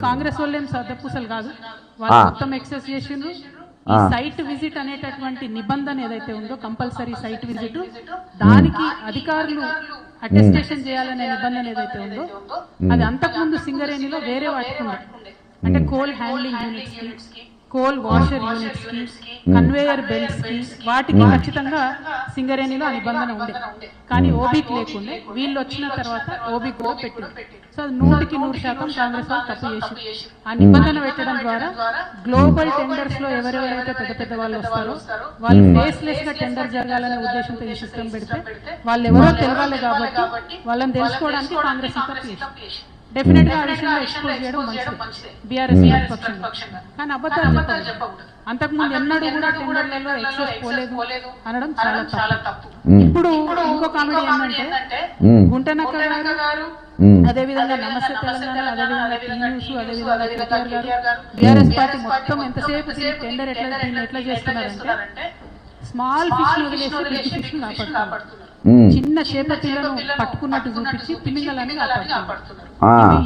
కాంగ్రెస్ వాళ్ళు ఏం సర్దపూసలు కాదు, వాళ్ళు మొత్తం ఎక్సెస్ చేసిండ్రు. ఈ సైట్ విజిట్ అనేటటువంటి నిబంధన ఏదైతే ఉందో కంపల్సరీ సైట్ విజిట్, దానికి అధికారులు అటెస్టేషన్ చేయాలనే నిబంధన ఏదైతే ఉందో అది అంతకుముందు సింగరేణిలో వేరే వాటికి ఉంది. అంటే కోల్ హ్యాండ్లింగ్ యూనిట్స్ కి, కోల్ వాషర్ యూనిట్స్ కి, కన్వేయర్ బెల్ట్స్ కి, వాటికి ఖచ్చితంగా సింగరేణిలో ఆ నిబంధన ఉండే. కానీ ఓబీకి లేకుండే, వీళ్ళు వచ్చిన తర్వాత ఓబీ కూడా పెట్టింది. సో 100% కాంగ్రెస్ వాళ్ళు తప్పు చేసి ఆ నిబంధన పెట్టడం ద్వారా గ్లోబల్ టెండర్స్ లో ఎవరెవరైతే పెద్ద పెద్ద వాళ్ళు వస్తారో వాళ్ళు ఫేస్లెస్ గా టెండర్ జరగాలనే ఉద్దేశంతో ఈ సిస్టమ్ పెడితే వాళ్ళు ఎవరో తెలవాలి కాబట్టి వాళ్ళని తెలుసుకోవడానికి కాంగ్రెస్ తప్పు చేసి డెఫినెట్ గా ఆ విషయంలో ఎక్స్పోజ్ చేయడం మంచిది బీఆర్ఎస్ పక్షంగా. కానీ అబద్ధాలు చెప్పకూడదు. అంతకుముందు ఎన్నడూ కూడా టెండర్లలో ఎక్సెస్ పోలేదు అనడం చాలా తప్పు. ఇప్పుడు ఇంకో కామెడీ ఏంటంటే గుంటనక్క గారు, అదేవిధంగా నమస్తే తెలంగాణ, అదేవిధంగా టీ న్యూస్, అదేవిధంగా కేటీఆర్ గారు, బీఆర్ఎస్ పార్టీ మొత్తం ఎంతసేపు టెండర్ ఎట్లా చేస్తున్నారంటే స్మాల్ ఫిష్ వదిలేసి బిగ్ ఫిష్ కాపాడుతున్నారు. చిన్న చేప పిల్లను పట్టుకున్నట్టు చూపించి తిమింగలని కాపాడుతున్నారు.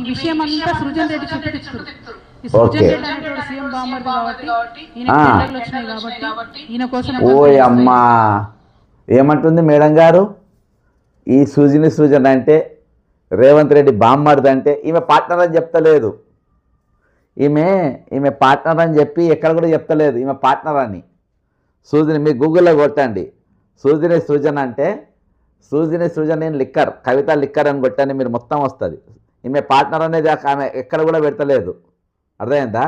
ఈ విషయం అంతా సృజన్ రెడ్డి చూపిస్తున్నారు. ఈ సృజన్ రెడ్డి అనేటువంటి సీఎం బామ్మర్ది కాబట్టి ఈయన టెండర్లు వచ్చినాయి కాబట్టి ఈయన కోసం. ఓయ్ అమ్మా, ఏమంటుంది మేడం గారు? ఈ సృజన్ అంటే రేవంత్ రెడ్డి బామ్మర్ది అంటే ఈమె పార్ట్నర్ అని చెప్తలేదు. ఈమె పార్ట్నర్ అని చెప్పి ఎక్కడ కూడా చెప్తలేదు ఈమె పార్ట్నర్ అని. మీరు గూగుల్లో కొట్టండి సృజన్ అంటే సృజన్ నేను లిక్కర్, కవిత లిక్కర్ అని కొట్టండి, మీరు మొత్తం వస్తుంది. ఈమె పార్ట్నర్ అనేది ఆమె ఎక్కడ కూడా పెడతలేదు. అర్థమైందా?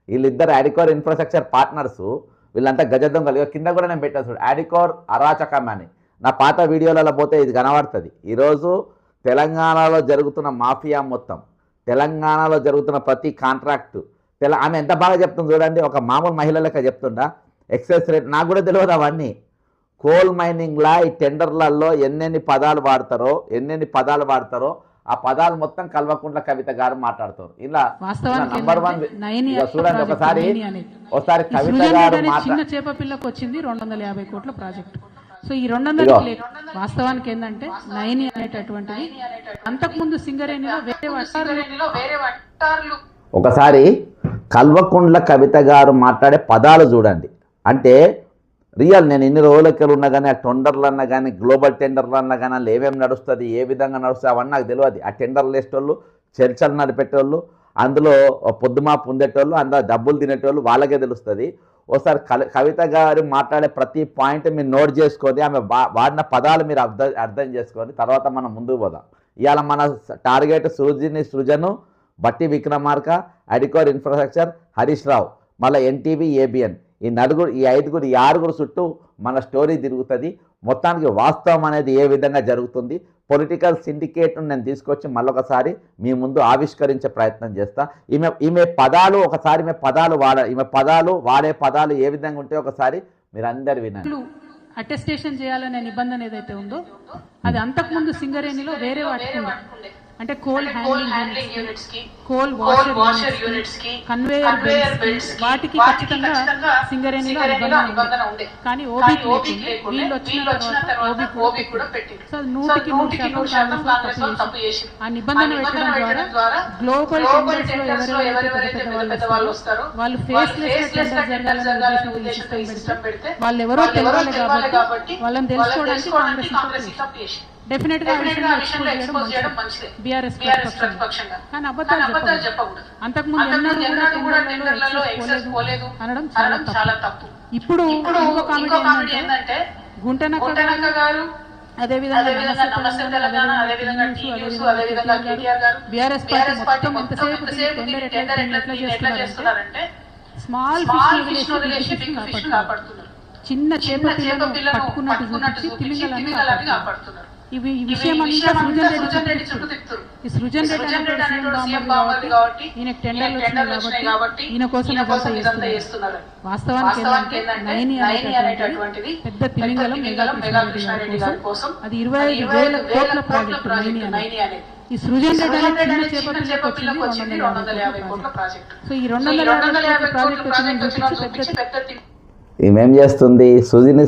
వీళ్ళిద్దరు ఆడికోర్ ఇన్ఫ్రాస్ట్రక్చర్ పార్ట్నర్స్, వీళ్ళంతా గజ దొంగలు. కింద కూడా నేను పెట్టాను చూడు, ఆడికోర్ అరాచకం అని. నా పాత వీడియోలలో పోతే ఇది కనబడుతుంది. ఈరోజు తెలంగాణలో జరుగుతున్న మాఫియా మొత్తం, తెలంగాణలో జరుగుతున్న ప్రతి కాంట్రాక్టు ఆమె ఎంత బాగా చెప్తుంది చూడండి. ఒక మామూలు మహిళ లెక్క చెప్తుండా. ఎక్సెస్ రేట్ నాకు కూడా తెలియదు అవన్నీ. కోల్ మైనింగ్లా ఈ టెండర్లలో ఎన్నెన్ని పదాలు వాడతారో ఆ పదాలు మొత్తం కల్వకుంట్ల కవిత గారు మాట్లాడుతారు. ఇలా నంబర్ 1 చూడండి. ఒకసారి కవిత గారు చిన్న చేప పిల్లకు వచ్చింది 250 కోట్ల ప్రాజెక్టు. సో ఈ 200 వాస్తవానికి ఏంటంటే నైని అనేటటువంటిది అంతకుముందు సింగరేణిలో వేరే ఒకసారి కల్వకుంట్ల కవిత గారు మాట్లాడే పదాలు చూడండి. అంటే రియల్, నేను ఇన్ని రోజులకి ఉన్నా కానీ ఆ టెండర్లు అన్నా కానీ గ్లోబల్ టెండర్లు అన్నా కానీ వాళ్ళు ఏమేమి నడుస్తుంది, ఏ విధంగా నడుస్తుంది అవన్నీ నాకు తెలియదు. ఆ టెండర్లు వేసేటోళ్ళు, చర్చలు నడిపేటోళ్ళు, అందులో పొద్దుమాపు ఉండేటోళ్ళు, అందులో డబ్బులు తినేటోళ్ళు, వాళ్ళకే తెలుస్తుంది. ఒకసారి కవిత గారు మాట్లాడే ప్రతి పాయింట్ మీరు నోట్ చేసుకొని ఆమె వాడిన పదాలు మీరు అర్థం చేసుకొని తర్వాత మనం ముందుకు పోదాం. ఇవాళ మన టార్గెట్ సృజను, బట్టి విక్రమార్క, అడికోర్ ఇన్ఫ్రాస్ట్రక్చర్, హరీష్ రావు, మళ్ళీ ఎన్టీవీ, ఏబిఎన్, ఈ 6 చుట్టూ మన స్టోరీ తిరుగుతుంది. మొత్తానికి వాస్తవం అనేది ఏ విధంగా జరుగుతుంది, పొలిటికల్ సిండికేట్ను నేను తీసుకొచ్చి మళ్ళొకసారి మీ ముందు ఆవిష్కరించే ప్రయత్నం చేస్తా. ఈమె పదాలు ఒకసారి ఈమె పదాలు వాడే పదాలు ఏ విధంగా ఉంటే ఒకసారి మీరు అందరు వినండి. అటెస్టేషన్ చేయాలనే నిబంధన ఏదైతే ఉందో అది అంతకుముందు సింగరేణిలో వేరే వాటికి ఉంది. అంటే కోల్ హ్యాండ్లింగ్ యూనిట్స్ కి, కోల్ వాషర్ యూనిట్స్ కి, కన్వేయర్ బెల్ట్స్, వాటికి ఖచ్చితంగా సింగరేణిలో నిబంధన ఉండే. కానీ ఓబీకి లేకుండే, వీళ్ళు వచ్చిన తర్వాత ఓబీ కూడా పెట్టింది. సో 100% కాంగ్రెస్ తప్పు చేసి ఆ నిబంధన పెట్టడం ద్వారా గ్లోబల్ టెండర్స్ లో ఎవరెవరైతే పెద్ద వాళ్ళు వస్తారో వాళ్ళు ఫేస్లెస్ గా టెండర్ జరగాలనే ఉద్దేశంతో ఈ సిస్టమ్ పెడితే వాళ్ళు ఎవరో తెలవాలి కాబట్టి వాళ్ళని తెలుసుకోవడానికి కాంగ్రెస్ తప్పు చేసి డెఫినెట్ గా ఎక్స్పోజ్ చేయడం మంచిది బీఆర్ఎస్ పక్షంగా. కానీ అబద్ధాలు చెప్పకూడదు. అంతకుముందు ఎన్నడూ కూడా టెండర్లలో ఎక్సెస్ పోలేదు అనడం చాలా తప్పు. ఇప్పుడు ఇంకో కామెడీ ఏంటంటే గుంటనక్క గారు, అదేవిధంగా నమస్తే తెలంగాణ, అదేవిధంగా టీ న్యూస్, అదేవిధంగా కేటీఆర్ గారు, బీఆర్ఎస్ పార్టీ మొత్తం ఎంతసేపు టెండర్ ఎట్లా చేస్తున్నారంటే స్మాల్ ఫిష్ వదిలేసి బిగ్ ఫిష్ కాపాడుతున్నారు. చిన్న చేప పిల్లను పట్టుకున్నట్టు చూపించి తిమింగలని కాపాడుతున్నారు. ఈ విషయం అంతా సృజన్ రెడ్డి చూపిస్తున్నారు. ఈ సృజన్ రెడ్డి అనేటువంటి సీఎం బామ్మర్ది కాబట్టి ఈయన టెండర్లు వచ్చినాయి కాబట్టి ఈయన కోసం ఇదంతా చేస్తున్నారు. వాస్తవానికి ఏంటంటే నైని అనేటటువంటిది పెద్ద తిమింగలం మెగా కృష్ణారెడ్డి గారి కోసం. అది 25,000 కోట్ల ప్రాజెక్టు నైని అనేది. ఈ సృజన్ రెడ్డి అనే చిన్న చేప పిల్లకు వచ్చింది 250 కోట్ల ప్రాజెక్టు. సో ఈ 250 ప్రాజెక్టు చూపించి పెద్ద ఈమెం చేస్తుంది,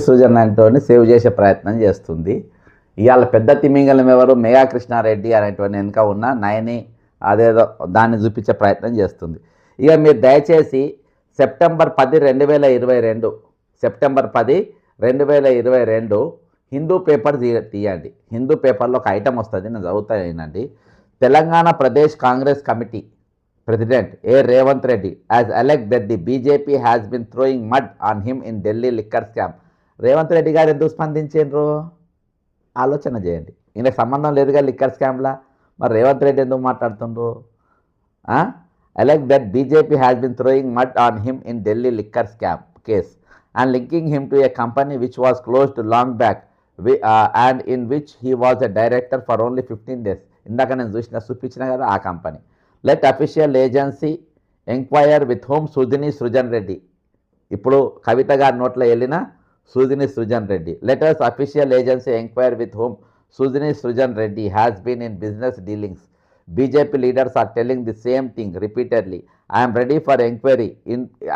సృజన్ అంటోని సేవ్ చేసే ప్రయత్నం చేస్తుంది. ఇవాళ పెద్ద తిమింగలం ఎవరు? మెగా కృష్ణారెడ్డి అనేటువంటి వెనుక ఉన్న నయని అదేదో దాన్ని చూపించే ప్రయత్నం చేస్తుంది. ఇక మీరు దయచేసి సెప్టెంబర్ 10, 2022 సెప్టెంబర్ 10, 2022 హిందూ పేపర్ తీయండి. హిందూ పేపర్లో ఒక ఐటమ్ వస్తుంది, నేను చదువుతానండి. Telangana Pradesh Congress committee president A Revanth Reddy has alleged that the BJP has been throwing mud on him in Delhi liquor scam. Revanth Reddy గారు ఎందుకు స్పందించారు? ఆలోచన చేయండి. ఈయనకు సంబంధం లేదుగా లిక్కర్ స్కామ్లా, మరి రేవంత్ రెడ్డి ఎందుకు మాట్లాడుతుండ్రు? Alleged that BJP has been throwing mud on him in Delhi liquor scam case and linking him to a company which was closed long back and in which he was a director for only 15 days. ఇందాక నేను చూపించిన కదా ఆ company. Let official agency enquire with whom Sudhini Srujan Reddy. ఇప్పుడు కవిత గారి నోట్లో వెళ్ళిన Sudhini Srujan Reddy. Letters official agency enquire with whom Sudhini Srujan Reddy has been in business dealings. BJP leaders are telling the same thing repeatedly. I'm ready for enquiry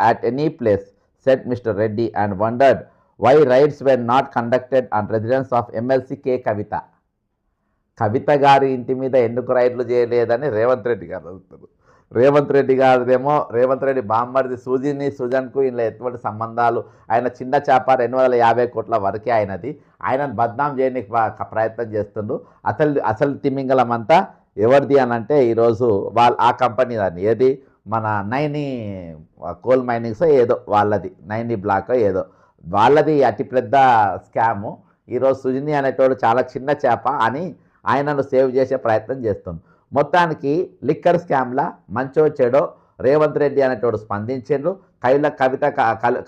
at any place, said Mr. Reddy, and wondered why raids were not conducted on residence of MLC K. Kavita. కవిత గారి ఇంటి మీద ఎందుకు రైడ్లు చేయలేదని రేవంత్ రెడ్డి గారు అడుగుతారు. రేవంత్ రెడ్డి గారిదేమో రేవంత్ రెడ్డి బామ్మర్ది సుజిని సుజన్కు ఇలా ఎటువంటి సంబంధాలు, ఆయన చిన్న చేప 250 కోట్ల వరకే ఆయనది. ఆయనను బద్నాం చేయడానికి ప్రయత్నం చేస్తుండ్రు. అసలు తిమింగలం అంతా ఎవరిది అని అంటే ఈరోజు ఆ కంపెనీ దాన్ని ఏది మన నైని కోల్ మైనింగ్స్ ఏదో వాళ్ళది, నైని బ్లాక్ ఏదో వాళ్ళది అతిపెద్ద స్కాము. ఈరోజు సుజిని అనేటోడు చాలా చిన్న చేప అని ఆయనను సేవ్ చేసే ప్రయత్నం చేస్తుంది. మొత్తానికి లిక్కర్ స్కామ్లా మంచో చెడో రేవంత్ రెడ్డి అనేటోడు స్పందించిండ్రు. కవిత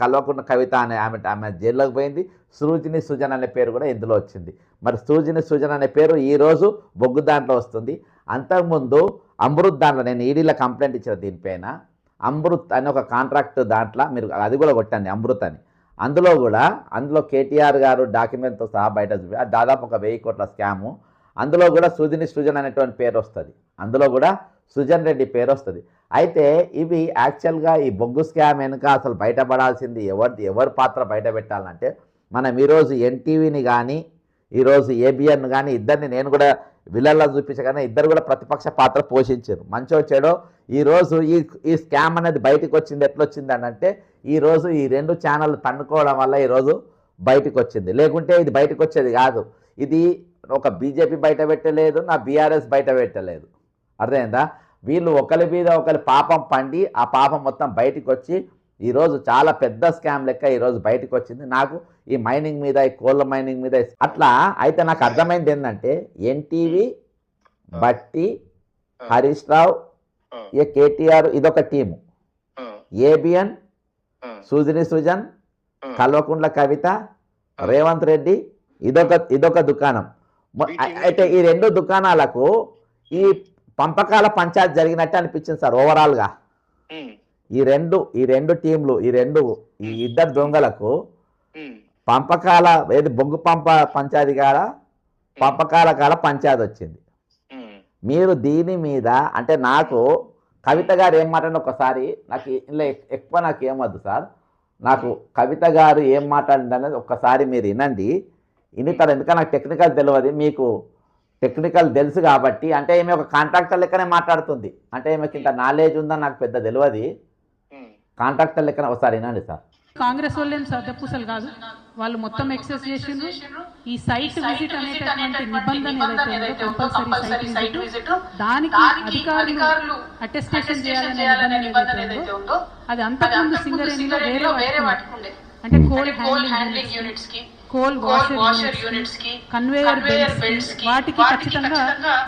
కల్వకున్న కవిత అనే ఆమె జైల్లోకి పోయింది. సృజిని సుజన్ అనే పేరు కూడా ఇందులో వచ్చింది. మరి సృజిని సుజన్ అనే పేరు ఈరోజు బొగ్గు దాంట్లో వస్తుంది. అంతకుముందు అమృత్ దాంట్లో నేను ఈడీలో కంప్లైంట్ ఇచ్చిన దీనిపైన అమృత్ అని ఒక కాంట్రాక్ట్ దాంట్లో మీరు అది కూడా కొట్టండి అమృత్ అని. అందులో కేటీఆర్ గారు డాక్యుమెంట్తో సహా బయట దాదాపు ఒక 1000 కోట్ల స్కాము. అందులో కూడా సుజిని సృజన్ అనేటువంటి పేరు వస్తుంది. అందులో కూడా సుజన్ రెడ్డి పేరు వస్తుంది. అయితే ఇవి యాక్చువల్గా ఈ బొగ్గు స్కామ్ వెనుక అసలు బయటపడాల్సింది ఎవరి పాత్ర బయట పెట్టాలంటే మనం ఈరోజు ఎన్టీవీని కానీ ఈరోజు ఏబిఎన్ కానీ ఇద్దరిని నేను కూడా విలల్లో చూపించగానే ఇద్దరు కూడా ప్రతిపక్ష పాత్ర పోషించారు. మంచో చెడో ఈరోజు ఈ స్కామ్ అనేది బయటకు వచ్చింది. ఎట్లొచ్చింది అని అంటే ఈరోజు ఈ 2 ఛానళ్ళు తన్నుకోవడం వల్ల ఈరోజు బయటకు వచ్చింది. లేకుంటే ఇది బయటకు వచ్చేది కాదు. ఇది ఒక బీజేపీ బయట పెట్టలేదు, నా బీఆర్ఎస్ బయట పెట్టలేదు. అర్థమైందా? వీళ్ళు ఒకరి మీద ఒకరి పాపం పండి ఆ పాపం మొత్తం బయటకు వచ్చి ఈరోజు చాలా పెద్ద స్కామ్ లెక్క ఈరోజు బయటకు వచ్చింది. నాకు ఈ మైనింగ్ మీద ఈ కోళ్ళ మైనింగ్ మీద అట్లా అయితే నాకు అర్థమైంది ఏంటంటే ఎన్టీవీ బట్టి హరీష్ రావు కేటీఆర్ ఇదొక టీము, ఏబిఎన్ సుజిని సుజన్ కల్వకుంట్ల కవిత రేవంత్ రెడ్డి ఇదొక దుకాణం. అయితే ఈ 2 దుకాణాలకు ఈ పంపకాల పంచాయతీ జరిగినట్టు అనిపించింది సార్ ఓవరాల్గా. ఈ రెండు టీంలు ఈ ఇద్దరు దొంగలకు పంపకాల ఏది బొగ్గు పంచాయతీ కాడ పంపకాల కాడ పంచాయతీ వచ్చింది. మీరు దీని మీద అంటే నాకు కవిత గారు ఏం మాట్లాడిన ఒకసారి నాకు ఇలా ఎక్కువ నాకు ఏమద్దు సార్, నాకు కవిత గారు ఏం మాట్లాడింది అనేది ఒక్కసారి మీరు వినండి. ఇన్నితారు ఎందుకంటే నాకు టెక్నికల్ తెలియదు, మీకు టెక్నికల్ తెలుసు కాబట్టి. అంటే ఈమె ఒక కాంట్రాక్టర్ లెక్కనే మాట్లాడుతుంది. అంటే ఈమెకి ఇంత నాలెడ్జ్ ఉందని నాకు పెద్ద తెలియదు. కాంట్రాక్టర్ లెక్కన ఒకసారి వినండి సార్. కాంగ్రెస్ వాళ్ళు ఏం సర్దపూసలు కాదు, వాళ్ళు మొత్తం ఎక్సెస్ చేసిండ్రు. ఈ సైట్ విజిట్ అనేటటువంటి నిబంధన ఏదైతే ఉందో కంపల్సరీ సైట్ విజిట్ దానికి అధికారులు అటెస్టేషన్ చేయాలనే నిబంధన ఏదైతే ఉందో అది అంతకుముందు సింగరేణిలో వేరే వాటికుండే. అంటే కోల్ హ్యాండ్లింగ్ యూనిట్స్ కి, కోల్ వాషర్ యూనిట్స్ కి, కన్వేయర్ బెల్ట్స్ కి వాటికి ఖచ్చితంగా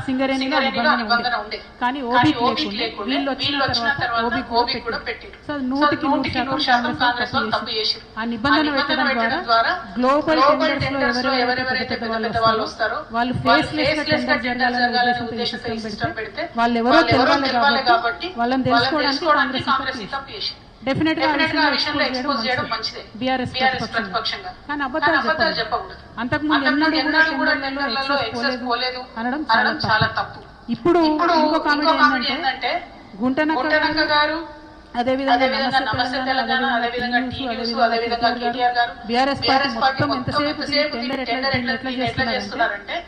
సింగరేణిలో నిబంధన ఉండే. కానీ ఓబీ లేకుండా వీళ్ళు వచ్చిన తర్వాత ఓబీ కూడా పెట్టారు. సో 100% కాంగ్రెస్ తప్పు చేశారు. ఆ నిబంధన పెట్టడం ద్వారా గ్లోబల్ టెండర్స్ లో ఎవరెవరైతే పెద్ద వాళ్ళు వస్తారో వాళ్ళు ఫేస్ లెస్ టెండర్ జరగాలనే ఉద్దేశంతో సిస్టమ్ పెడితే వాళ్ళు ఎవరో తెలియాలి కాబట్టి వాళ్ళని తెలుసుకోవడానికి కాంగ్రెస్ తప్పు చేశారు. డెఫినెట్ గా విషయంలో ఎక్స్పోజ్ చేయడం మంచిదే బీఆర్ఎస్ ప్రతిపక్షంగా. కానీ అబద్ధాలు చెప్పకూడదు. అంతకుముందు ఎన్నడూ కూడా టెండర్లలో ఎక్సెస్ పోలేదు అనడం చాలా తప్పు. ఇప్పుడు ఇంకో కామెంట్ ఏంటంటే గుంటనక్క గారు అదేవిధంగా నమస్తే తెలంగాణ అదేవిధంగా కేటీఆర్ గారు బీఆర్ఎస్ పార్టీ మొత్తం ఎంతసేపు టెండర్ ఎట్లా చేస్తున్నారంటే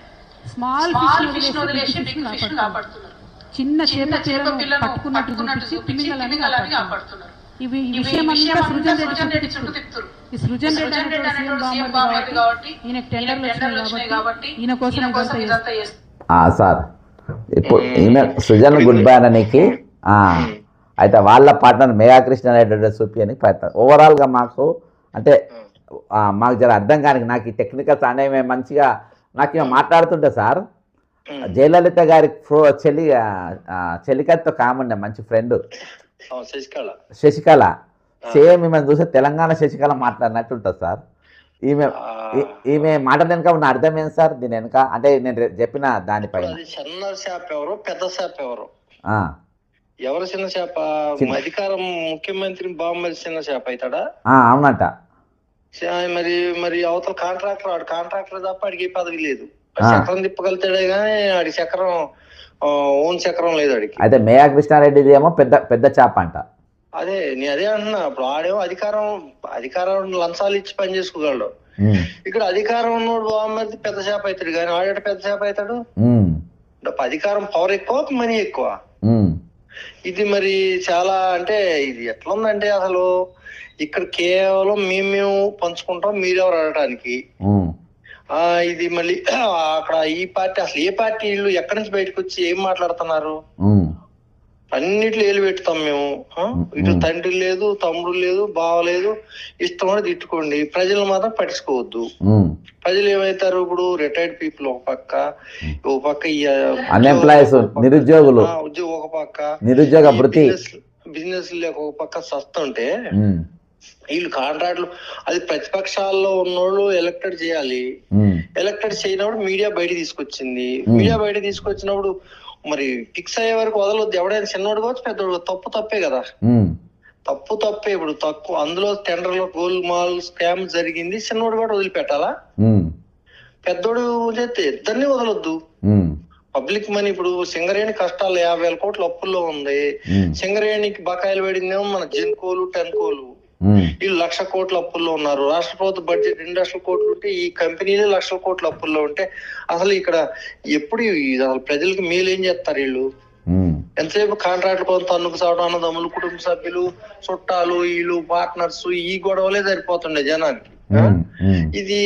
స్మాల్ ఫిష్ వదిలేసి బిగ్ ఫిష్ కాపాడుతున్నారు. చిన్న చేప పిల్లను పట్టుకున్నట్టు చూపించి తిమింగలని కాపాడుతున్నారు. ఈ విషయం అంతా సృజన్ రెడ్డి చుట్టూ తిప్పుతారు. ఈ సృజన్ రెడ్డి అనేటువంటి సీఎం బామ్మర్ది కాబట్టి ఈయన టెండర్లు వచ్చినాయి కాబట్టి ఈయన కోసం ఇదంతా చేస్తారు. సార్ ఇప్పుడు ఈమె సృజన్ గుడ్ బై అననికి అయితే వాళ్ళ పార్ట్నర్ మేఘా కృష్ణారెడ్డి చూపించడానికి ప్రయత్నం. ఓవరాల్గా మాకు అంటే మాకు జర అర్థం కానీ నాకు ఈ టెక్నికల్స్ అనేవి మంచిగా నాకు ఇక మాట్లాడుతుంటే సార్ జయలలిత గారి చెల్లికత్తో కామండి మంచి ఫ్రెండ్ శశికళ సేమ్ ఈమె చూస్తే తెలంగాణ శశికళ మాట్లాడినట్టు ఉంటుంది సార్. ఈమె మాట వెనక ఉన్న అర్థం ఏంటి సార్ దీని వెనక? అంటే నేను చెప్పిన దానిపైన చిన్న చేప ఎవరు పెద్ద చేప ఎవరు ఎవరు చిన్న చేప? అధికారం ముఖ్యమంత్రి బామ్మది చిన్న చేప అవుతాడా? అవునట. మరి మరి అవతల కాంట్రాక్టర్ తప్ప అడిగే పదవి లేదు. చక్రం తిప్పగలుగుతాడే కానీ ఆడి చక్రం ఓన్ చక్రం లేదు ఆడికి. అయితే మేఘా కృష్ణారెడ్డిది ఏమో పెద్ద పెద్ద చేప అంట. అదే నేను అదే అంటున్నా. ఇప్పుడు ఆడేమో అధికారం లంచాలు ఇచ్చి పని చేసుకోగలడు. ఇక్కడ అధికారం ఉన్నోడు బామ్మది పెద్ద చేప అవుతాడు కానీ ఆడ పెద్ద చేప అవుతాడు. అధికారం పవర్ ఎక్కువ మనీ ఎక్కువ. ఇది మరి చాలా అంటే ఇది ఎట్లా ఉందంటే అసలు ఇక్కడ కేవలం మేము పంచుకుంటాం మీరెవరు అడగటానికి. ఇది మళ్ళీ అక్కడ ఈ పార్టీ అసలు ఏ పార్టీ వీళ్ళు ఎక్కడి నుంచి బయటకు వచ్చి ఏం మాట్లాడుతున్నారు? అన్నిట్లో ఏలు పెడతాం మేము. ఇటు తండ్రి లేదు, తమ్ముడు లేదు, బావ లేదు, ఇష్టం కూడా తిట్టుకోండి. ప్రజలు మాత్రం పట్టించుకోవద్దు. ప్రజలు ఏమవుతారు ఇప్పుడు? రిటైర్డ్ పీపుల్ ఒక పక్క అన్ఎంప్లాయీస్ నిరుద్యోగులు ఒక పక్క నిరుద్యోగ బిజినెస్ లేక ఒక పక్క సస్తుంటే వీళ్ళు కాంట్రాక్ట్లు అది ప్రతిపక్షాల్లో ఉన్నోళ్ళు ఎలక్టెడ్ చేయాలి. ఎలక్టెడ్ చేయనప్పుడు మీడియా బయట తీసుకొచ్చింది. మీడియా బయట తీసుకొచ్చినప్పుడు మరి ఫిక్స్ అయ్యే వరకు వదలొద్దు. ఎవడైనా చిన్నోడు కావచ్చు పెద్దోడు తప్పే కదా. తప్పే. ఇప్పుడు తక్కువ అందులో టెండర్లో గోల్ మాల్ స్కామ్ జరిగింది. చిన్నోడు కూడా వదిలిపెట్టాలా? పెద్దోడు చేస్తే ఇద్దరిని వదలొద్దు. పబ్లిక్ మనీ ఇప్పుడు సింగరేణి కష్టాలు 50,000 కోట్ల అప్పుల్లో ఉంది. సింగరేణికి బకాయిలు పడిందేమో మన జెన్కోలు టెన్కోలు. వీళ్ళు 1,00,000 కోట్ల అప్పుల్లో ఉన్నారు. రాష్ట్ర ప్రభుత్వ బడ్జెట్ 2 లక్షల కోట్లు ఉంటే ఈ కంపెనీలే 1,00,000 కోట్ల అప్పుల్లో ఉంటే అసలు ఇక్కడ ఎప్పుడు అసలు ప్రజలకు మేలు ఏం చేస్తారు వీళ్ళు? ఎంతసేపు కాంట్రాక్ట్ కొంత అన్నుకు సావడం, అన్నదమ్ములు, కుటుంబ సభ్యులు, చుట్టాలు, వీళ్ళు పార్ట్నర్స్, ఈ గొడవలే సరిపోతుండే జనానికి. ఇది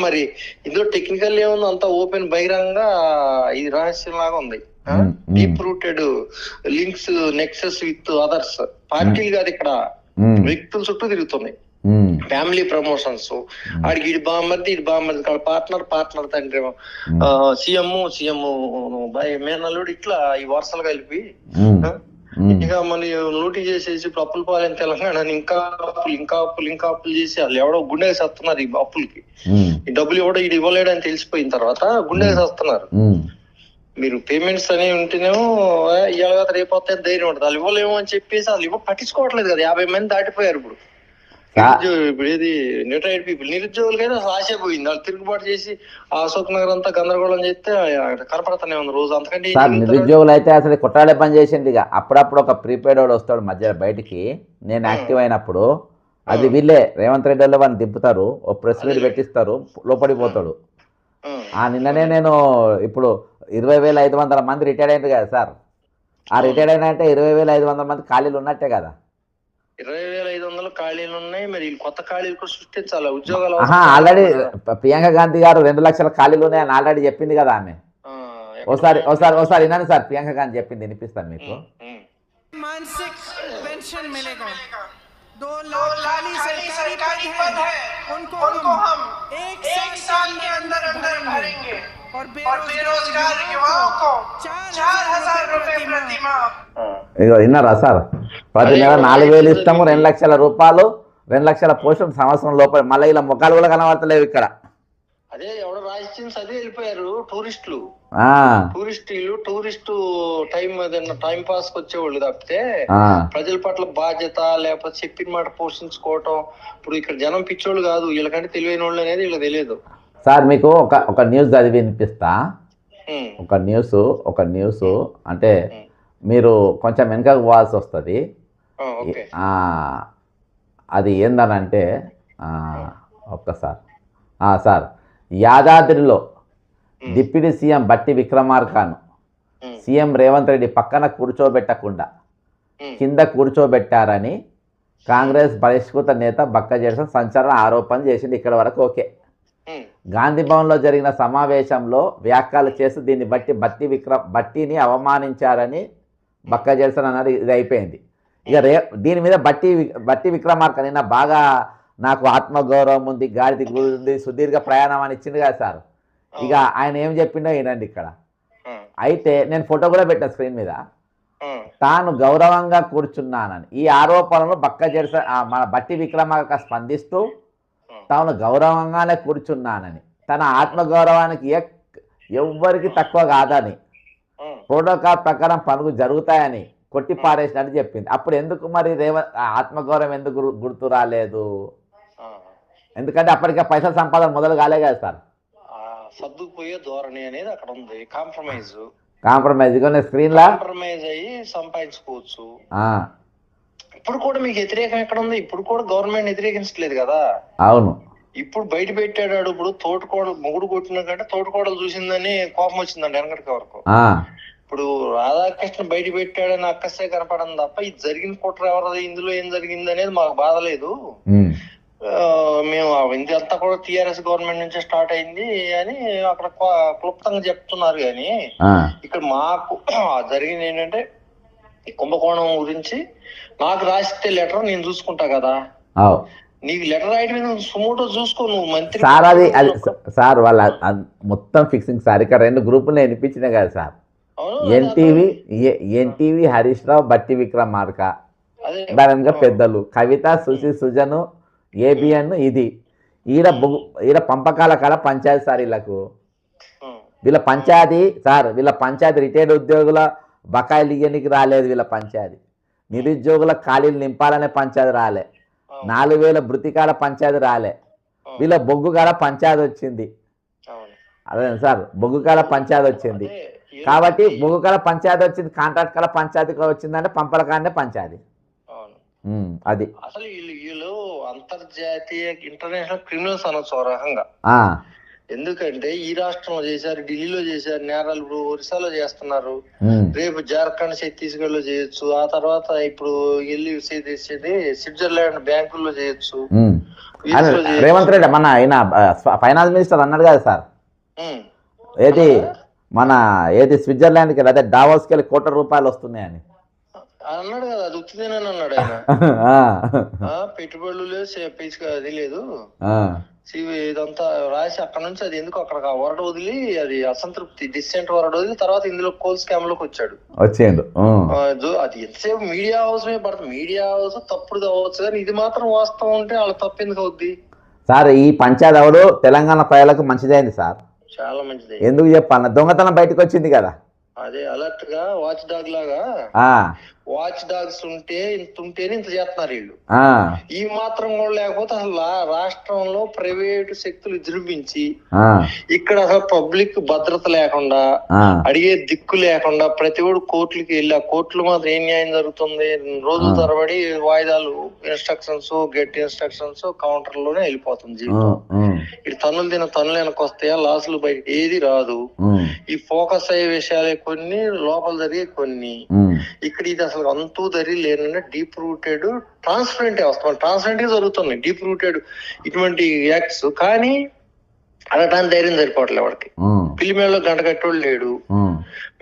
మరి ఇందులో టెక్నికల్ ఏముంది? అంతా ఓపెన్ బహిరంగ ఇది రహస్యం లాగా ఉంది. Deep rooted links nexus with others పార్టీలు కాదు, ఇక్కడ వ్యక్తుల చుట్టూ తిరుగుతున్నాయి. Family promotions. ఆడికి ఇటు బామ్మర్ది పార్ట్నర్ తండ్రి సీఎం మేనల్లుడు ఇట్లా ఈ వరుసలు కలిపి ఇక మన లూటీ చేసేసి ఇప్పుడు అప్పుల పాలైన తెలంగాణ ఇంకా అప్పులు చేసి వాళ్ళు ఎవడో గుండె సస్తున్నారు. ఈ అప్పులకి ఈ డబ్బులు ఎవడో ఇది ఇవ్వలేడని తెలిసిపోయిన తర్వాత గుండె సస్తున్నారు. మీరు పేమెంట్స్ అనేవి ఉంటేనేమో ఇవాళ రేపు వస్తే ధైర్యం ఉంటుంది. వాళ్ళు ఇవ్వలేమో అని చెప్పేసి వాళ్ళు పట్టించుకోవట్లేదు కదా. 50 మంది దాటిపోయారు ఇప్పుడు. ఇప్పుడు ఏది రిటైర్డ్ పీపుల్ నిరుద్యోగులకైతే అసలు ఆశ పోయింది. వాళ్ళు తిరుగుబాటు చేసి అశోక్ నగర్ అంతా గందరగోళం చేస్తే కనపడతానే ఉంది రోజు. అంతకంటే నిరుద్యోగులు అయితే అసలు కొట్టాడే పని చేసింది. ఇక అప్పుడప్పుడు ఒక ప్రీపెయిడ్ వాడు వస్తాడు మధ్య బయటికి. నేను యాక్టివ్ అయినప్పుడు అది వీళ్ళే రేవంత్ రెడ్డి వాళ్ళు వాడిని దింపుతారు, ఓ ప్రెస్ మీట్ పెట్టిస్తారు, లోపడిపోతాడు. నిన్ననే నేను ఇప్పుడు 20,500 మంది రిటైర్డ్ అయింది కదా సార్. ఆ రిటైర్డ్ అయినా అంటే 20,500 మంది ఖాళీలు ఉన్నట్టే కదా. 20,500 ఖాళీలు ఉన్నాయి. మరి కొత్త ఖాళీలు కూడా సృష్టించాలి, ఉద్యోగాలు. ఆల్రెడీ ప్రియాంక గాంధీ గారు 2 లక్షల ఖాళీలు ఉన్నాయని ఆల్రెడీ చెప్పింది కదా ఆమె. ఒకసారి వినండి సార్, ప్రియాంక గాంధీ చెప్పింది వినిపిస్తాను మీకు. मानसिक पेंशन मिलेगा, 2 लाख सरकारी पद है उनको हम एक साल के अंदर भरेंगे और बेरोजगार युवाओं को 4,000 रुपए प्रति माह. ఇగో విన్నారా సార్? ప్రతి నెల 4,000 ఇస్తాము, 2 లక్షల రూపాయలు, 2 లక్షల పోస్టులు సంవత్సరం లోపల. మళ్ళీ ఇలా ముఖాలు కూడా కనబడతలేవు ఇక్కడ. అదే ఎవడో రాజకీయం అదే వెళ్ళిపోయారు టూరిస్టులు. టూరిస్టు టైం పాస్ వచ్చేవాళ్ళు తప్పితే ప్రజల పట్ల బాధ్యత లేకపోతే చెప్పిన మాట పోషించుకోవటం. ఇప్పుడు ఇక్కడ జనం పిచ్చోళ్ళు కాదు, వీళ్ళకంటే తెలివైన వాళ్ళు అనేది వీళ్ళకి తెలియదు. సార్ మీకు ఒక న్యూస్ చదివి వినిపిస్తా. ఒక న్యూస్ అంటే మీరు కొంచెం వెనకకు పోవాల్సి వస్తుంది. అది ఏందనంటే ఒక్కసారి సార్, యాదాద్రిలో డిప్యూటీ సీఎం బట్టి విక్రమార్కను సీఎం రేవంత్ రెడ్డి పక్కన కూర్చోబెట్టకుండా కింద కూర్చోబెట్టారని కాంగ్రెస్ పరిష్కృత నేత బక్క జెర్సన్ సంచలన ఆరోపణ చేసింది. ఇక్కడ వరకు ఓకే. గాంధీ భవన్లో జరిగిన సమావేశంలో వ్యాఖ్యలు చేస్తూ దీన్ని బట్టి బట్టిని అవమానించారని బక్క జెర్సన్ అన్నారు. ఇది అయిపోయింది. ఇక దీని మీద బట్టి విక్రమార్క నిన్న బాగా నాకు ఆత్మగౌరవం ఉంది, గాడిది ఉంది, సుదీర్ఘ ప్రయాణం అని ఇచ్చింది కదా సార్. ఇక ఆయన ఏం చెప్పిండో వినండి ఇక్కడ. అయితే నేను ఫోటో కూడా పెట్టా స్క్రీన్ మీద. తాను గౌరవంగా కూర్చున్నానని ఈ ఆరోపణలు బక్క జెర్సన్ మన బట్టి విక్రమార్క స్పందిస్తూ తాను గౌరవంగానే కూర్చున్నానని, తన ఆత్మగౌరవానికి ఎవ్వరికి తక్కువ కాదని, ప్రోటోకాల్ ప్రకారం పనులు జరుగుతాయని కొట్టి పారేసినట్టు చెప్పింది. అప్పుడు ఎందుకు మరి ఆత్మగౌరవం ఎందుకు గుర్తు రాలేదు? ఎందుకంటే అప్పటికే పైసల సంపాదన మొదలు కాలే కదా సార్. సర్దుకుపోయే ధోరణి అనేది అక్కడ ఉంది. కాంప్రమైజ్ స్క్రీన్ లా కాంప్రమైజ్ అయ్యి సంపాదించుకోవచ్చు. ఇప్పుడు కూడా మీకు వ్యతిరేకం ఎక్కడ ఉంది? ఇప్పుడు కూడా గవర్నమెంట్ వ్యతిరేకించట్లేదు కదా. అవును. ఇప్పుడు బయట పెట్టాడు. ఇప్పుడు తోటకోడలు మొగుడు కొట్టిన కంటే తోటకోడలు చూసిందని కోపం వచ్చిందండి వెనకటి వరకు. ఇప్పుడు రాధాకృష్ణ బయట పెట్టాడని అక్కసే కనపడడం తప్ప ఇది జరిగిన కుట్ర ఎవరిది, ఇందులో ఏం జరిగింది అనేది మాకు బాధ లేదు. మేము ఇందంతా కూడా టీఆర్ఎస్ గవర్నమెంట్ నుంచే స్టార్ట్ అయింది అని అక్కడ క్లుప్తంగా చెప్తున్నారు. కానీ ఇక్కడ మాకు జరిగింది ఏంటంటే ఈ కుంభకోణం గురించి నాకు రాసిస్తే లెటర్ నేను చూసుకుంటా కదా. నీకు లెటర్ రాయడం మీద సుమోటో చూసుకో నువ్వు మంత్రి సార్. అది సార్ వాళ్ళ మొత్తం ఫిక్సింగ్ సార్. ఇక్కడ 2 గ్రూపులు వినిపించినాయి కదా సార్. ఎన్టీవీ హరీష్ రావు, బట్టి విక్రమార్క, దానిగా పెద్దలు కవిత, సుజను, ఏబిఎన్. ఇది ఈడ పంపకాల కాల పంచాయతీ సార్. వీళ్ళ పంచాయతీ సార్, వీళ్ళ పంచాయతీ రిటైర్డ్ ఉద్యోగుల బకాయిలు ఇయ్యనికి రాలేదు. వీళ్ళ పంచాయతీ నిరుద్యోగుల ఖాళీలు నింపాలనే పంచాయతీ రాలే. 4000 బృతికాల పంచాయతీ రాలే. వీళ్ళ బొగ్గుకాల పంచాయతీ వచ్చింది. అదే సార్, బొగ్గుకాల పంచాయతీ వచ్చింది కాబట్టి బొగ్గుకాల పంచాయతీ వచ్చింది. కాంట్రాక్ట్ కాల పంచాయతీ వచ్చిందంటే పంపల కానే పంచాయతీ. అది అసలు వీళ్ళు అంతర్జాతీయ ఇంటర్నేషనల్ క్రిమినల్స్ అనొచ్చు రకంగా. ఎందుకంటే ఈ రాష్ట్రంలో చేశారు, ఢిల్లీలో చేశారు నేరాలు, ఇప్పుడు ఒరిస్సాలో చేస్తున్నారు, రేపు జార్ఖండ్, ఛత్తీస్గఢ్ లో చేయొచ్చు, ఆ తర్వాత ఇప్పుడు వెళ్ళి స్విట్జర్లాండ్ బ్యాంకుల్లో చేయొచ్చు. రేవంత్ రెడ్డి మన ఆయన ఫైనాన్స్ మినిస్టర్ అన్నాడు కదా సార్, ఏది స్విట్జర్లాండ్కి అదే డావోస్కి వెళ్ళి ₹1,00,00,000 వస్తున్నాయని అన్నాడు కదా. అది ఉత్తిదేనని అన్నాడు ఆయన. పెట్టుబడులు లేదు, అది లేదు, ఇదంతా రాసి అక్కడ నుంచి అది ఎందుకు అక్కడ వరడ వదిలి అది అసంతృప్తి డిసెంట్ వరడ వదిలి తర్వాత ఇందులో కోల్ స్కామ్ లోకి వచ్చాడు. అది ఎంతసేపు మీడియా హౌస్ మీద పడుతుంది. మీడియా హౌస్ తప్పుడు అవ్వచ్చు కానీ ఇది మాత్రం వాస్తవం ఉంటే వాళ్ళ తప్పు ఎందుకు అవుద్ది సార్? ఈ పంచాయతీ అవడు తెలంగాణ ప్రజలకు మంచిదైంది సార్, చాలా మంచిది. ఎందుకు చెప్పాలన్నా దొంగతనం బయటకు వచ్చింది కదా. అదే అలర్ట్ గా వాచ్ డాగ్ లాగా వాచ్ డాగ్స్ ఉంటేనే ఇంత చేస్తున్నారు వీళ్ళు. ఈ మాత్రం కూడా లేకపోతే అసలు రాష్ట్రంలో ప్రైవేటు శక్తులు విజృంభించి ఇక్కడ అసలు పబ్లిక్ భద్రత లేకుండా, అడిగే దిక్కు లేకుండా ప్రతి ఒడు కోర్టులకి వెళ్ళి ఆ కోర్టులు మాత్రం ఏం న్యాయం జరుగుతుంది? రోజుల తరబడి వాయిదాలు, ఇన్స్ట్రక్షన్స్, గెట్ ఇన్స్ట్రక్షన్స్, కౌంటర్ లోనే వెళ్ళిపోతుంది జీవితం. ఇటు తన్నులు వెనక్కి వస్తాయా, లాసులు బయట ఏది రాదు. ఈ ఫోకస్ అయ్యే విషయాలే కొన్ని, లోపల జరిగే కొన్ని. ఇక్కడ ఇది అసలు అంతూ దరి లేనంటే డీప్ రూటెడ్ ట్రాన్స్పరెంట్ వస్తాం, ట్రాన్స్పరెంట్ గా జరుగుతున్నాయి డీప్ రూటెడ్ ఇటువంటి యాక్ట్స్. కానీ అనటానికి ధైర్యం సరిపోవట్లే వాడికి. ఫిలిమేళ్ళలో గంట కట్టోడు లేడు.